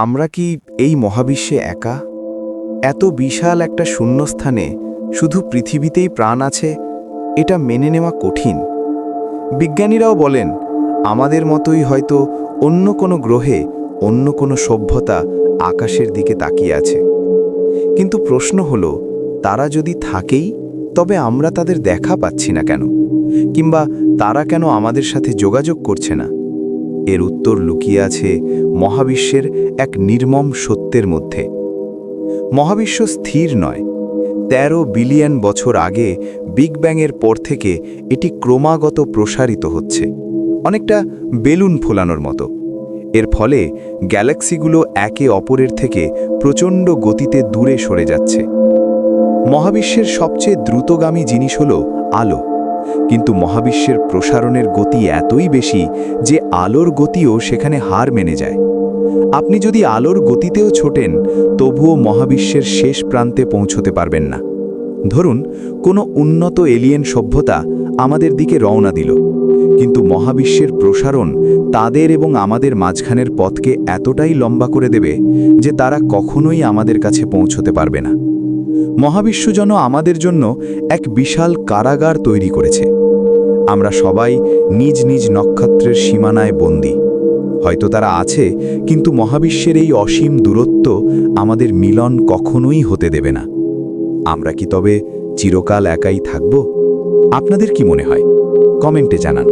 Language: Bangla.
আমরা কি এই মহাবিশ্বে একা? এত বিশাল একটা শূন্যস্থানে শুধু পৃথিবীতেই প্রাণ আছে, এটা মেনে নেওয়া কঠিন। বিজ্ঞানীরাও বলেন আমাদের মতোই হয়তো অন্য কোনো গ্রহে অন্য কোনো সভ্যতা আকাশের দিকে তাকিয়ে আছে। কিন্তু প্রশ্ন হলো, তারা যদি থাকেই, তবে আমরা তাদের দেখা পাচ্ছি না কেন? কিংবা তারা কেন আমাদের সাথে যোগাযোগ করছে না? এর উত্তর লুকিয়ে আছে মহাবিশ্বের এক নির্মম সত্যের মধ্যে। মহাবিশ্ব স্থির নয়। ১৩ বিলিয়ন বছর আগে বিগ ব্যাংয়ের পর থেকে এটি ক্রমাগত প্রসারিত হচ্ছে, অনেকটা বেলুন ফোলানোর মতো। এর ফলে গ্যালাক্সিগুলো একে অপরের থেকে প্রচণ্ড গতিতে দূরে সরে যাচ্ছে। মহাবিশ্বের সবচেয়ে দ্রুতগামী জিনিস হল আলো, কিন্তু মহাবিশ্বের প্রসারণের গতি এতই বেশি যে আলোর গতিও সেখানে হার মেনে যায়। আপনি যদি আলোর গতিতেও ছোটেন, তবুও মহাবিশ্বের শেষ প্রান্তে পৌঁছতে পারবেন না। ধরুন, কোনো উন্নত এলিয়েন সভ্যতা আমাদের দিকে রওনা দিল, কিন্তু মহাবিশ্বের প্রসারণ তাদের এবং আমাদের মাঝখানের পথকে এতটাই লম্বা করে দেবে যে তারা কখনোই আমাদের কাছে পৌঁছতে পারবে না। মহাবিশ্ব যেন আমাদের জন্য এক বিশাল কারাগার তৈরি করেছে। আমরা সবাই নিজ নিজ নক্ষত্রের সীমানায় বন্দী। হয়তো তারা আছে, কিন্তু মহাবিশ্বের এই অসীম দূরত্ব আমাদের মিলন কখনোই হতে দেবে না। আমরা কি তবে চিরকাল একাই থাকব? আপনাদের কি মনে হয়? কমেন্টে জানান।